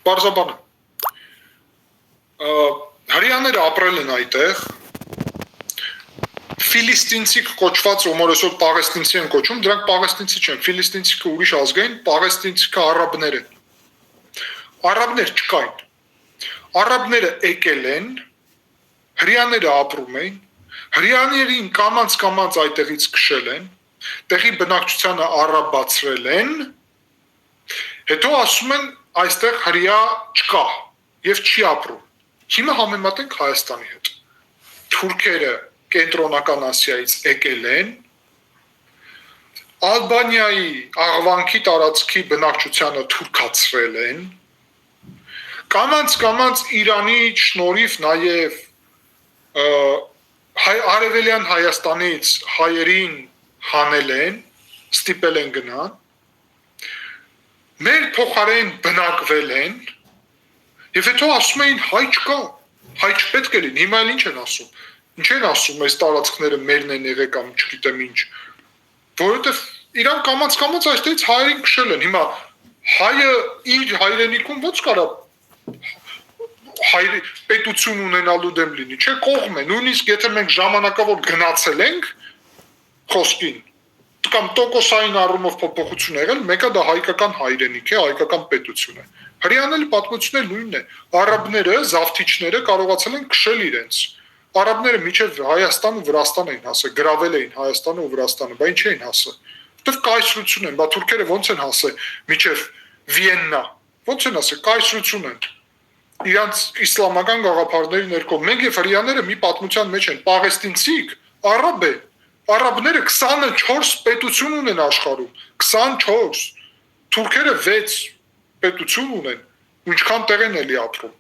Պարզաբանը։ Հրեաները ապրել են այդտեղ, ֆիլիստինցիք կոչված օմորոսով պաղեստինցի են կոչում, դրանք պաղեստինցի չեն, ֆիլիստինցիքը ուրիշ ազգային, պաղեստինցիքը արաբներ են։ Արաբներ չկային։ Արաբները եկել են, հրեաները ապրում էին, հրեաներին կամած այդտեղից քշել են, տեղի բնակչությանը արաբացրել են, հետո ասում են այստեղ հրեա չկա եւ չի ապրում։ Հիմա համեմատենք Հայաստանի հետ։ Թուրքերը Կենտրոնական Ասիայից եկել են, Ալբանիայի աղվանքի տարածքի բնակչությանը թուրքացրել են, կամած Իրանի շնորհիվ նաև Արևելյան Հայաստանից հայերին հանել են, ստիպել են գնան, մեր փոխարեն բնակվել են, եւ հետո ասում էին հայ չկա, հայ չպետք է լինի, հիմա էլ ինչ են ասում։ Ինչ են ասում, այս տարածքները մերն են եղել կամ չգիտեմ ինչ, որովհետև իրան կամած այստեղից հայերին քշել են։ Հիմա հայը իր հայրենիքում ո՞նց կարա պետություն ունենալու դեմ լինի, չէ, կողմ է, նույնիսկ եթե մենք ժամանակավոր գնացել ենք խոսքին, կամ տոկոսային առումով փոփոխություն եղել, մեկը դա հայկական հայրենիք է, հայկական պետություն է։ Հրեաների պատմությունը նույնն է։ Արաբները, զավթիչները կարողացել են քշել իրենց։ Արաբները միջև Հայաստան ու Վրաստան էին հասել, գրավել էին Հայաստանը ու Վրաստանը, բայց ինչ էին հասել։ Որտեվ կայսրություն են, բա թուրքերը ո՞նց են հասել միջև Վիեննա։ Ո՞նց են հասել, կայսրություն են։ Իրանց իսլամական գաղափարների ներքո մենք եւ հրեաները մի պատմության մեջ են, պաղեստինցիք, արաբ է։ Արաբները 24 պետություն ունեն աշխարհում, 24։ Թուրքերը 6 պետություն ունեն, ինչքան տեղ են էլի ապրում։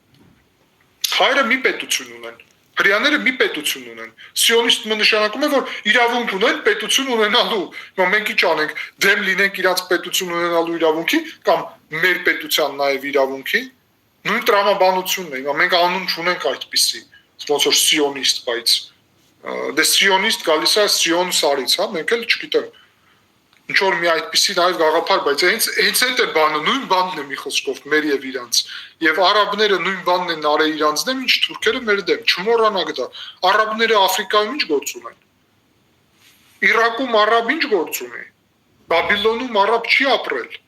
Հայերը մի պետություն ունեն, հրեաները մի պետություն ունեն։ Սիոնիստը նշանակում է, որ իրավունք ունեն պետություն ունենալու։ Հիմա մենք ինչ անենք, դեմ լինենք իրանց պետություն ունենալու իրավունքի կամ մեր պետության նաև իրավունքի։ Նույն տրամաբանությունն է։ Հիմա մենք անուն չունենք այդպիսի, ոնց որ սիոնիստ, բայց դե սիոնիստ գալիս է Սիոն սարից, հա, մենք էլ չգիտեմ։ Ինչ որ մի այդպիսի նաև գաղափար, բայց հենց այդ է բանը, նույն բանն է մի խոսքով մեր եւ իրանց։ Եւ արաբները նույն բանն են արել իրանց դեմ, ինչ թուրքերը մեր դեմ։ Չմոռանաք դա։ Արաբները Աֆրիկայում ինչ գործ ունեն։ Իրաքում արաբ ինչ գործ ունի։ Բաբիլոնում արաբ չի ապրել։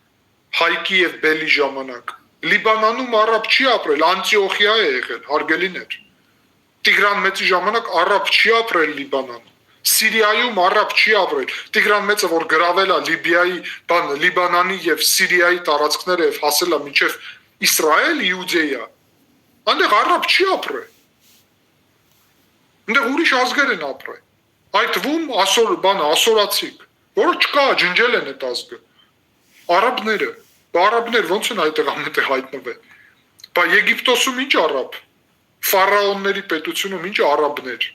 Հայկի եւ Բելի ժամանակ։ Լիբանանում արաբ չի ապրել, Անտիոխիա է եղել, հարգելիներ։ Տիգրան մեծի ժամանակ արաբ չի ապրել Լիբանանում։ Սիրիայում արաբ չի ապրել։ Տիգրան մեծը որ գրավել է Լիբիայի, Լիբանանի եւ Սիրիայի տարածքները եւ հասել է մինչեւ Իսրայել, Իուդեա։ Այնտեղ արաբ չի ապրել։ Այնտեղ ուրիշ ազգեր են ապրել։ Այդ թվում ասորացիք, որը չկա, ջնջել են այդ ազգը։ Արաբներ ոնց են այդտեղ ամենտեղ հայտնվել։ Բա Եգիպտոսում ինչ արաբ։ Ֆարաոնների պետությունում ինչ արաբներ։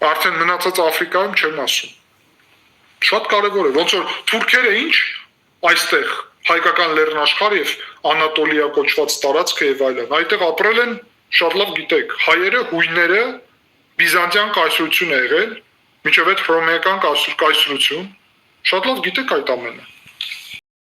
Արդեն մնացած Աֆրիկայում չեմ ասում։ Շատ կարևոր է, ոնց որ թուրքերը ինչ այստեղ հայկական լեռնաշխարհ եւ Անատոլիա կոչված տարածքը եւ այլն, այդտեղ ապրել են, շատ լավ գիտեք, հայերը, հույները, Բիզանտյան կայսրություն է եղել, մինչև այդ հռոմեական կայսրություն, շատ լավ գիտեք այդ ամենը։